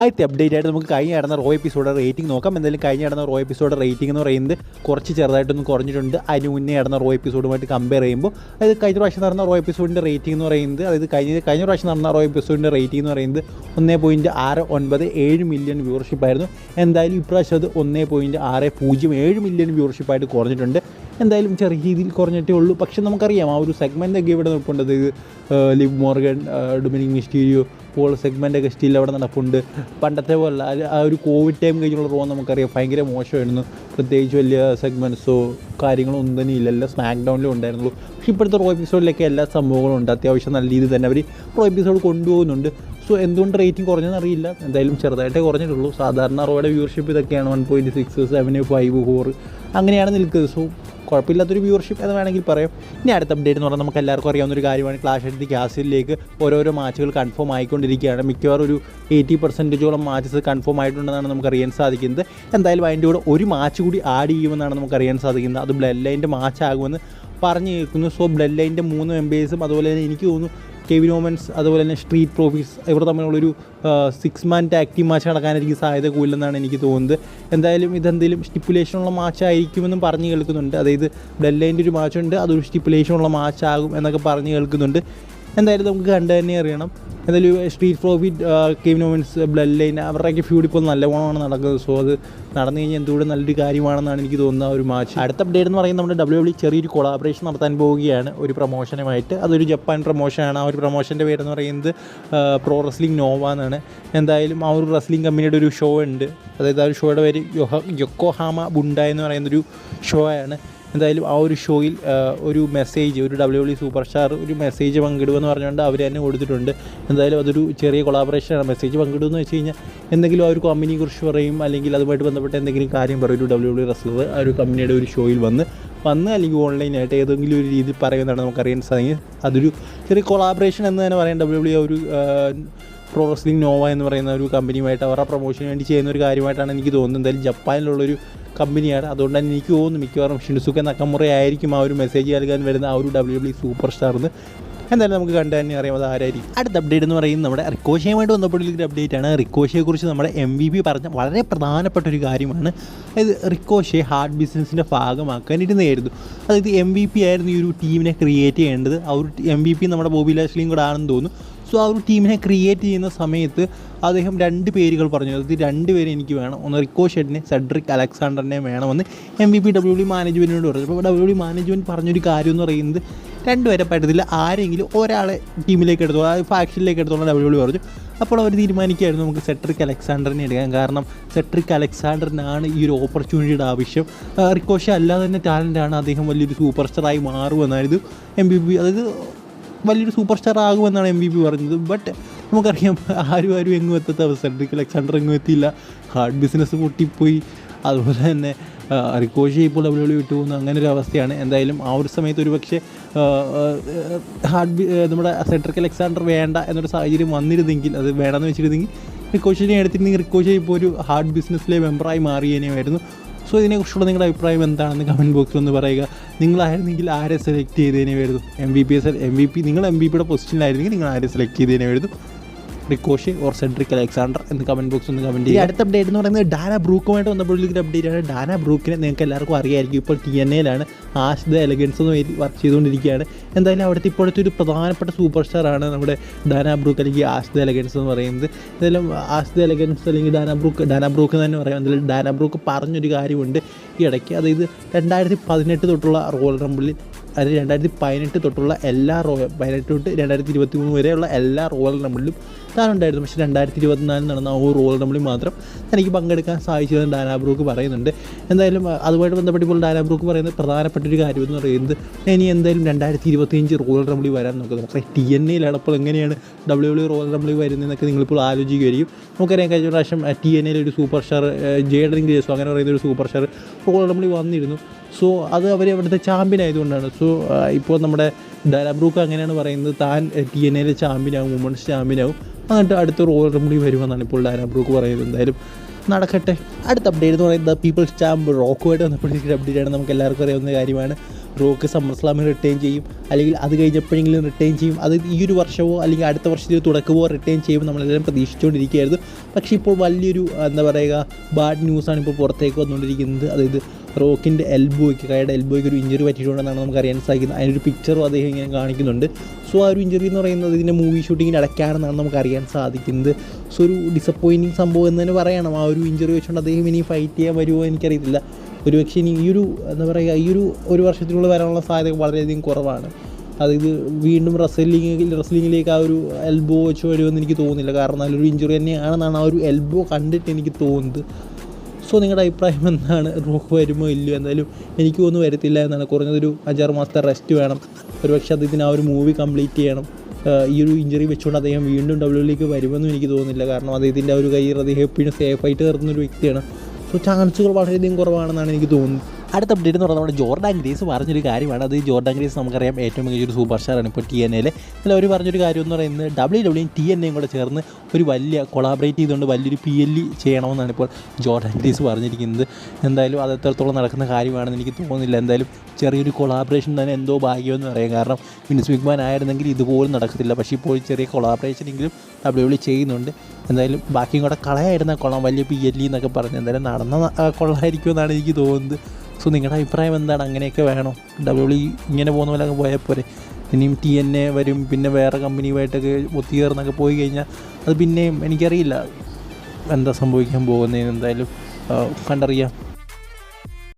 ആദ്യത്തെ അപ്ഡേറ്റ് ആയിട്ട് നമുക്ക് കഴിഞ്ഞ നടന്ന റോ എപ്പിസോഡ് റേറ്റിംഗ് നോക്കാം. എന്തായാലും കഴിഞ്ഞ നടന്ന റോ എപ്പിസോഡ് റേറ്റിംഗ് എന്ന് പറയുന്നത് കുറച്ച് ചെറുതായിട്ടൊന്ന് കുറഞ്ഞിട്ടുണ്ട്. അതിന് മുന്നേ നടന്ന റോ എപ്പിസോഡുമായിട്ട് കമ്പയർ ചെയ്യുമ്പോൾ അതായത് കഴിഞ്ഞ പ്രാവശ്യം നടന്ന റോ എപ്പിസോഡിൻ്റെ റേറ്റിംഗ് എന്ന് പറയുന്നത് അതായത് കഴിഞ്ഞ പ്രാവശ്യം നടന്ന റോ എപ്പിസോഡിൻ്റെ റേറ്റിംഗ് എന്ന് പറയുന്നത് 1.697 മില്യൺ വ്യൂവർഷിപ്പ് ആയിരുന്നു. എന്തായാലും ഇപ്രാവശ്യം അത് 1.607 മില്യൺ വ്യൂവർഷിപ്പായിട്ട് കുറഞ്ഞിട്ടുണ്ട്. എന്തായാലും ചെറിയ രീതിയിൽ കുറഞ്ഞിട്ടേ ഉള്ളൂ. പക്ഷെ നമുക്കറിയാം ആ ഒരു സെഗ്മെൻറ്റൊക്കെ ഇവിടെ നിൽപ്പുണ്ട്. അതായത് Liv Morgan, Dominik Mysterio Paul സെഗ്മെൻറ്റൊക്കെ സ്റ്റിൽ അവിടെ നടപ്പുണ്ട്. പണ്ടത്തെ പോലെ ആ ഒരു കോവിഡ് ടൈം കഴിഞ്ഞുള്ള റോ നമുക്കറിയാം ഭയങ്കര മോശമായിരുന്നു. പ്രത്യേകിച്ച് വലിയ സെഗ്മെൻറ്റ്സോ കാര്യങ്ങളോ ഒന്നും തന്നെ ഇല്ല. എല്ലാം സ്മാക്ക് ഡൗണിലും ഉണ്ടായിരുന്നുള്ളൂ. പക്ഷേ ഇപ്പോഴത്തെ റോ എപ്പിസോഡിലൊക്കെ എല്ലാ സംഭവങ്ങളും ഉണ്ട്. അത്യാവശ്യം നല്ല രീതിയിൽ തന്നെ അവർ റോ എപ്പിസോഡ് കൊണ്ടുപോകുന്നുണ്ട്. സോ എന്തുകൊണ്ട് റേറ്റിംഗ് കുറഞ്ഞെന്ന് അറിയില്ല. എന്തായാലും ചെറുതായിട്ടേ കുറഞ്ഞിട്ടുള്ളൂ. സാധാരണ റോയുടെ വ്യൂവർഷിപ്പ് ഇതൊക്കെയാണ് 1.6, 7, 5, 4 അങ്ങനെയാണ് നിൽക്കുന്നത്. സോ കുഴപ്പമില്ലാത്തൊരു വ്യൂവർഷിപ്പ് എന്ന് വേണമെങ്കിൽ പറയാം. ഇനി അടുത്ത അപ്ഡേറ്റ് എന്ന് പറഞ്ഞാൽ നമുക്ക് എല്ലാവർക്കും അറിയാവുന്നൊരു കാര്യമാണ്. ക്ലാഷ് ഓഫ് ദി കാസിലേക്ക് ഓരോരോ മാച്ചുകൾ കൺഫേം ആയിക്കൊണ്ടിരിക്കുകയാണ്. മിക്കവാറും ഒരു 80% മാച്ചസ് കൺഫേം ആയിട്ടുണ്ടെന്നാണ് നമുക്ക് അറിയാൻ സാധിക്കുന്നത്. എന്തായാലും അതിൻ്റെ കൂടെ ഒരു മാച്ച് കൂടി ആഡ് ചെയ്യുമെന്നാണ് നമുക്ക് അറിയാൻ സാധിക്കുന്നത്. അത് ബ്ലഡ് ലൈൻ്റെ മാച്ച് ആകുമെന്ന് പറഞ്ഞു കേൾക്കുന്നു. സോ ബ്ലഡ് ലൈൻ്റെ 3 മെമ്പേഴ്സും അതുപോലെ തന്നെ എനിക്ക് തോന്നുന്നു കെവിൻ ഓമൻസ് അതുപോലെ തന്നെ സ്ട്രീറ്റ് പ്രോഫിറ്റ്സ് ഇവർ തമ്മിലുള്ളൊരു 6-man ടാഗ് ടീം മാച്ച് നടക്കാനായിരിക്കും സാധ്യത കൂടുതലെന്നാണ് എനിക്ക് തോന്നുന്നത്. എന്തായാലും ഇതെന്തെങ്കിലും സ്റ്റിപ്പുലേഷനുള്ള മാച്ച് ആയിരിക്കുമെന്നും പറഞ്ഞു കേൾക്കുന്നുണ്ട്. അതായത് ബ്ലഡ് ലൈൻ്റെ ഒരു മാച്ചുണ്ട്, അതൊരു സ്റ്റിപ്പുലേഷനുള്ള മാച്ച് ആകും എന്നൊക്കെ പറഞ്ഞു കേൾക്കുന്നുണ്ട്. എന്തായാലും നമുക്ക് കണ്ടു തന്നെ അറിയണം. എന്തായാലും Street Profit, Kevin Owens, Bloodline അവരുടെയൊക്കെ ഫ്യൂഡ് ഇപ്പോൾ നല്ലവണ്ണമാണ് നടക്കുന്നത്. സോ അത് നടന്നു കഴിഞ്ഞാൽ എന്തുകൊണ്ട് നല്ലൊരു കാര്യമാണെന്നാണ് എനിക്ക് തോന്നുന്ന ഒരു മാച്ച്. അടുത്ത അപ്ഡേറ്റ് എന്ന് പറയുന്നത് നമ്മുടെ WWE ചെറിയൊരു കൊളാബറേഷൻ നടത്താൻ പോവുകയാണ് ഒരു പ്രൊമോഷനുമായിട്ട്. അതൊരു ജപ്പാൻ പ്രൊമോഷനാണ്. ആ ഒരു പ്രൊമോഷൻ്റെ പേരെന്ന് പറയുന്നത് പ്രോ റെസ്ലിംഗ് നോവ എന്നാണ്. എന്തായാലും ആ ഒരു റെസ്ലിംഗ് കമ്പനിയുടെ ഒരു ഷോ ഉണ്ട്. അതായത് ആ ഒരു ഷോയുടെ പേര് യൊക്കോഹാമ ബുണ്ടായി എന്ന് പറയുന്നൊരു ഷോ ആണ്. എന്തായാലും ആ ഒരു ഷോയിൽ ഒരു മെസ്സേജ് ഒരു WWE സൂപ്പർ സ്റ്റാർ ഒരു മെസ്സേജ് പങ്കിടുമെന്ന് പറഞ്ഞുകൊണ്ട് അവർ തന്നെ കൊടുത്തിട്ടുണ്ട്. എന്തായാലും അതൊരു ചെറിയ കൊളാബറേഷനാണ്. മെസ്സേജ് പങ്കിടുമെന്ന് വെച്ച് കഴിഞ്ഞാൽ എന്തെങ്കിലും ആ ഒരു കമ്പനിയെക്കുറിച്ച് പറയും, അല്ലെങ്കിൽ അതുമായിട്ട് ബന്ധപ്പെട്ട എന്തെങ്കിലും കാര്യം പറയും. ഒരു WWE റെസ്ലർ ആ ഒരു കമ്പനിയുടെ ഒരു ഷോയിൽ വന്ന് അല്ലെങ്കിൽ ഓൺലൈനായിട്ട് ഏതെങ്കിലും ഒരു രീതിയിൽ പറയുമെന്നാണ് നമുക്കറിയാൻ സാധിക്കും. അതൊരു ചെറിയ കൊളാബറേഷൻ എന്ന് തന്നെ പറയാം. WWE ഒരു പ്രോ റെസ്ലിംഗ് നോവ എന്ന് പറയുന്ന ഒരു കമ്പനിയുമായിട്ട് അവരുടെ പ്രൊമോഷന് വേണ്ടി ചെയ്യുന്ന ഒരു കാര്യമായിട്ടാണ് എനിക്ക് തോന്നുന്നത്. എന്തായാലും ജപ്പാനിലുള്ളൊരു കമ്പനിയാണ്. അതുകൊണ്ട് തന്നെ എനിക്ക് തോന്നുന്നു മിക്കവാറും ഷിൻസുക നക്കമുറ ആയിരിക്കും ആ ഒരു മെസ്സേജ് നൽകാൻ വരുന്ന ആ ഒരു WWE സൂപ്പർ സ്റ്റാർന്ന്. എന്തായാലും നമുക്ക് കണ്ടു തന്നെ അറിയാം അത് ആരായിരിക്കും. അടുത്ത അപ്ഡേറ്റ് എന്ന് പറയുന്നത് നമ്മുടെ റിക്കോഷയുമായിട്ട് ബന്ധപ്പെട്ടുള്ളൊരു അപ്ഡേറ്റാണ്. റിക്കോഷയെക്കുറിച്ച് നമ്മുടെ MVP പറഞ്ഞ വളരെ പ്രധാനപ്പെട്ട ഒരു കാര്യമാണ്. അതായത് റിക്കോഷയെ ഹാർട്ട് ബിസിനസ്സിൻ്റെ ഭാഗമാക്കാനിരുന്നായിരുന്നു. അതായത് MVP ആയിരുന്നു ഈ ഒരു ടീമിനെ ക്രിയേറ്റ് ചെയ്യേണ്ടത്. ആ ഒരു MVP നമ്മുടെ ബോബി ലാഷ്ലിയും കൂടെ ആണെന്ന് തോന്നുന്നു. സോ ആ ഒരു ടീമിനെ ക്രിയേറ്റ് ചെയ്യുന്ന സമയത്ത് അദ്ദേഹം 2 പേരുകൾ പറഞ്ഞു. അത് 2 പേര് എനിക്ക് വേണം. ഒന്ന് റിക്കോഷെറ്റിനെ, സെഡ്രിക് അലക്സാണ്ടറിനെ വേണമെന്ന് MVP WWE മാനേജ്മെൻറ്റിനോട് പറഞ്ഞു. അപ്പോൾ WWE മാനേജ്മെൻറ്റ് പറഞ്ഞൊരു കാര്യം എന്ന് പറയുന്നത് 2 പേരെ പറ്റത്തില്ല, ആരെങ്കിലും ഒരാളെ ടീമിലേക്ക് എടുത്തോളാം, ആ ഫാക്ഷനിലേക്ക് എടുത്തോളാം WWE പറഞ്ഞു. അപ്പോൾ അവർ തീരുമാനിക്കുകയായിരുന്നു നമുക്ക് സെഡ്രിക് അലക്സാണ്ടറിനെ എടുക്കാൻ. കാരണം സെഡ്രിക് അലക്സാണ്ടറിനാണ് ഈ ഒരു ഓപ്പർച്യൂണിറ്റിയുടെ ആവശ്യം. റിക്കോഷെ അല്ലാതെ തന്നെ ടാലൻ്റാണ്. അദ്ദേഹം വലിയൊരു സൂപ്പർ സ്റ്റാറായി മാറുമെന്നായിരുന്നു MVP, അതായത് വലിയൊരു സൂപ്പർ സ്റ്റാർ ആകുമെന്നാണ് MVP പറഞ്ഞത്. ബട്ട് നമുക്കറിയാം ആരും എങ്ങും എത്താത്ത അവസ്ഥ. സെഡ്രിക് അലക്സാണ്ടർ എങ്ങും എത്തിയില്ല. ഹാർട്ട് ബിസിനസ് പൊട്ടിപ്പോയി. അതുപോലെ തന്നെ റിക്കോഷെ ഇപ്പോൾ WWE വിട്ടു പോകുന്ന അങ്ങനെ ഒരു അവസ്ഥയാണ്. എന്തായാലും ആ ഒരു സമയത്ത് ഒരു പക്ഷേ നമ്മുടെ സെഡ്രിക് അലക്സാണ്ടർ വേണ്ട എന്നൊരു സാഹചര്യം വന്നിരുന്നെങ്കിൽ, അത് വേണമെന്ന് വെച്ചിരുന്നെങ്കിൽ റിക്കോഷനെ എടുത്തിരുന്നെങ്കിൽ റിക്കോഷെ ഇപ്പോൾ ഒരു ഹാർട്ട് ബിസിനസ്സിലെ മെമ്പറായി മാറിയേനെയായിരുന്നു. സോ ഇതിനെക്കുറിച്ചുള്ള നിങ്ങളുടെ അഭിപ്രായം എന്താണെന്ന് കമൻറ്റ് ബോക്സിൽ ഒന്ന് പറയുക. നിങ്ങളായിരുന്നെങ്കിൽ ആരെ സെലക്ട് ചെയ്തതിനായിരുന്നു? MVP നിങ്ങൾ MVPയുടെ പൊസിഷനിലായിരുന്നെങ്കിൽ നിങ്ങൾ ആരെ select ചെയ്തതിനായിരുന്നു? Ricochet or Cedric Alexander എന്ന് കമൻറ്റ് ബോക്സിൽ ഒന്ന് കമൻറ്റ് ചെയ്യുക. അടുത്ത അപ്ഡേറ്റ് എന്ന് പറയുന്നത് ഡാന ബ്രൂക്കുമായിട്ട് ബന്ധപ്പെട്ടുള്ളൊരു അപ്ഡേറ്റാണ്. ഡാന ബ്രൂക്കിനെ നിങ്ങൾക്ക് എല്ലാവർക്കും അറിയാമായിരിക്കും. ഇപ്പോൾ TNAയിലാണ് ആഷ് ദ എലഗൻസ് എന്ന് വർക്ക് ചെയ്തുകൊണ്ടിരിക്കുകയാണ്. എന്തായാലും അവിടുത്തെ ഇപ്പോഴത്തെ ഒരു പ്രധാനപ്പെട്ട സൂപ്പർ സ്റ്റാറാണ് നമ്മുടെ ഡാന ബ്രൂക്ക് അല്ലെങ്കിൽ ആഷ് ദ എലഗൻസ് എന്ന് പറയുന്നത്. എന്തായാലും ആഷ് ദ എലഗൻസ് അല്ലെങ്കിൽ ഡാന ബ്രൂക്ക് തന്നെ പറയാം. എന്തായാലും ഡാന ബ്രൂക്ക് പറഞ്ഞൊരു കാര്യമുണ്ട് ഈ ഇടയ്ക്ക്. അതായത് 2018 തൊട്ടുള്ള റോയൽ റംബിളിൽ, അതായത് 2018 തൊട്ടുള്ള എല്ലാ 18 തൊട്ട് 2023 വരെയുള്ള എല്ലാ റോയൽ റംബിളിലും താനുണ്ടായിരുന്നു. പക്ഷേ 2024 നടന്ന ആ ഒരു റോയൽ റംബിളിൽ മാത്രം തനിക്ക് പങ്കെടുക്കാൻ സാധിച്ചതെന്ന് ഡാന ബ്രൂക്ക് പറയുന്നുണ്ട്. എന്തായാലും അതുമായിട്ട് ബന്ധപ്പെട്ട് ഇപ്പോൾ ഡാന ബ്രൂക്ക് പറയുന്നത് പ്രധാനപ്പെട്ടൊരു കാര്യമെന്ന് പറയുന്നത് ഇനി എന്തായാലും 2025 റോയൽ റംബിളിൽ വരാൻ നോക്കുന്നത്. പക്ഷേ TNAയിലാണ്. അപ്പോൾ എങ്ങനെയാണ് WWE റോയൽ റംബിളിൽ വരുന്നതെന്നൊക്കെ നിങ്ങളിപ്പോൾ ആലോചിക്കുമായിരിക്കും. നമുക്കറിയാം കഴിഞ്ഞ പ്രാവശ്യം TNAയിൽ ഒരു സൂപ്പർ സ്റ്റാർ ജേഡൻ ഗ്രേസോ അങ്ങനെ പറയുന്ന ഒരു സൂപ്പർ സ്റ്റാർ റോയൽ റംബിളിൽ വന്നിരുന്നു. സോ അത് അവർ അവിടുത്തെ ചാമ്പ്യൻ ആയതുകൊണ്ടാണ്. സോ ഇപ്പോൾ നമ്മുടെ ഡാന ബ്രൂക്ക് അങ്ങനെയാണ് പറയുന്നത്, താൻ TNAയിലെ ചാമ്പ്യനാകും, വുമൺസ് ചാമ്പ്യനാകും, എന്നിട്ട് അടുത്ത റോയൽ റംബിളിൽ വരുമെന്നാണ് ഇപ്പോൾ ഡാന ബ്രൂക്ക് പറയുന്നത്. എന്തായാലും നടക്കട്ടെ. അടുത്ത അപ്ഡേറ്റ് എന്ന് പറയുന്നത് പീപ്പിൾസ് ചാമ്പ് റോക്കുമായിട്ട് ബന്ധപ്പെട്ടിരിക്കുന്ന അപ്ഡേറ്റാണ്. നമുക്ക് എല്ലാവർക്കും അറിയാവുന്ന കാര്യമാണ്. റോക്ക് സമ്മർസ്ലാമിൽ റിട്ടേൺ ചെയ്യും, അല്ലെങ്കിൽ അത് കഴിഞ്ഞപ്പോഴെങ്കിലും റിട്ടേൺ ചെയ്യും, അത് ഈ ഒരു വർഷമോ അല്ലെങ്കിൽ അടുത്ത വർഷത്തിൽ തുടക്കമോ റിട്ടേൺ ചെയ്യുമ്പോൾ നമ്മളെല്ലാം പ്രതീക്ഷിച്ചുകൊണ്ടിരിക്കുകയായിരുന്നു. പക്ഷേ ഇപ്പോൾ വലിയൊരു എന്താ പറയുക ബാഡ് ന്യൂസാണ് ഇപ്പോൾ പുറത്തേക്ക് വന്നുകൊണ്ടിരിക്കുന്നത്. അതായത് റോക്കിൻ്റെ കൈയുടെ എൽബോയ്ക്ക് ഒരു ഇഞ്ചറി പറ്റിയിട്ടുണ്ടെന്നാണ് നമുക്ക് അറിയാൻ സാധിക്കുന്നത്. അതിനൊരു പിക്ചറും അദ്ദേഹം ഇങ്ങനെ കാണിക്കുന്നുണ്ട്. സോ ആ ഒരു ഇഞ്ചറി എന്ന് പറയുന്നത് ഇതിൻ്റെ മൂവി ഷൂട്ടിങ്ങിൻ്റെ ഇടയ്ക്കാണെന്നാണ് നമുക്ക് അറിയാൻ സാധിക്കുന്നത്. സോ ഒരു ഡിസപ്പോയിൻറ്റിങ് സംഭവം എന്ന് തന്നെ പറയണം. ആ ഒരു ഇഞ്ചറി വെച്ചുകൊണ്ട് അദ്ദേഹം ഇനി ഫൈറ്റ് ചെയ്യാൻ വരുമോ എനിക്കറിയത്തില്ല. ഒരുപക്ഷെ ഇനി ഈ ഒരു വർഷത്തിനുള്ളിൽ വരാനുള്ള സാധ്യത വളരെയധികം കുറവാണ്. അതായത് വീണ്ടും റെസ്ലിങ്ങിലേക്ക് ആ ഒരു എൽബോ വെച്ച് വരുമെന്ന് എനിക്ക് തോന്നുന്നില്ല. കാരണം നല്ലൊരു ഇഞ്ചുറി തന്നെയാണെന്നാണ് ആ ഒരു എൽബോ കണ്ടിട്ട് എനിക്ക് തോന്നുന്നത്. സോ നിങ്ങളുടെ അഭിപ്രായം എന്താണ്? റോക്ക് വരുമോ ഇല്ലയോ? എന്തായാലും എനിക്ക് തോന്നുന്നു വരത്തില്ല എന്നാണ്. കുറഞ്ഞതൊരു 5-6 മാസത്തെ റെസ്റ്റ് വേണം. ഒരുപക്ഷെ അദ്ദേഹത്തിന് ആ ഒരു മൂവി കംപ്ലീറ്റ് ചെയ്യണം. ഈ ഒരു ഇഞ്ചറി വെച്ചുകൊണ്ട് അദ്ദേഹം വീണ്ടും ഡബ്ല്യുയിലേക്ക് വരുമെന്നും എനിക്ക് തോന്നുന്നില്ല. കാരണം അദ്ദേഹത്തിൻ്റെ ആ ഒരു കരിയർ അദ്ദേഹം എപ്പോഴും സേഫായിട്ട് നിർത്തുന്നൊരു വ്യക്തിയാണ്. സോ ചാൻസുകൾ വളരെയധികം കുറവാണെന്നാണ് എനിക്ക് തോന്നുന്നത്. അടുത്ത അപ്ഡേറ്റ് എന്ന് പറഞ്ഞാൽ നമ്മുടെ ജോർഡാൻ ഗ്രേസ് പറഞ്ഞൊരു കാര്യമാണ്. അത് ജോർഡാൻ ഗ്രേസ് നമുക്കറിയാം ഏറ്റവും മികച്ചൊരു സൂപ്പർ സ്റ്റാറാണ് ഇപ്പോൾ TNA. അതിൽ അവർ പറഞ്ഞൊരു കാര്യം എന്ന് പറയുന്നത് WWE TNA കൂടെ ചേർന്ന് ഒരു വലിയ കൊളാബറേറ്റ് ചെയ്തുകൊണ്ട് വലിയൊരു PLE ചെയ്യണമെന്നാണ് ഇപ്പോൾ ജോർഡാൻ ഗ്രേസ് പറഞ്ഞിരിക്കുന്നത്. എന്തായാലും അത് എത്രത്തോളം നടക്കുന്ന കാര്യമാണെന്ന് എനിക്ക് തോന്നുന്നില്ല. എന്തായാലും ചെറിയൊരു കൊളാബറേഷൻ തന്നെ എന്തോ ഭാഗ്യമെന്ന് പറയാം. കാരണം വിൻസ് McMahon ആയിരുന്നെങ്കിൽ ഇതുപോലും നടക്കത്തില്ല. പക്ഷേ ഇപ്പോൾ ചെറിയ കൊളാബറേഷനെങ്കിലും WWE ചെയ്യുന്നുണ്ട്. എന്തായാലും ബാക്കിയും കൂടെ കളയായിരുന്നാൽ കൊള്ളാം, വലിയ PLE എന്നൊക്കെ പറഞ്ഞ് എന്തായാലും നടന്ന കൊള്ളായിരിക്കുമെന്നാണ് എനിക്ക് തോന്നുന്നത്. സോ നിങ്ങളുടെ അഭിപ്രായം എന്താണ്? അങ്ങനെയൊക്കെ വേണോ? WWE ഇങ്ങനെ പോകുന്ന പോലെ അങ്ങ് പോയാൽ പോരെ? ഇനിയും TNA വരും, പിന്നെ വേറെ കമ്പനിയുമായിട്ടൊക്കെ ഒത്തുചേർന്നൊക്കെ പോയി കഴിഞ്ഞാൽ അത് പിന്നെയും എനിക്കറിയില്ല എന്താ സംഭവിക്കാൻ പോകുന്നതെന്ന്. എന്തായാലും കണ്ടറിയാം.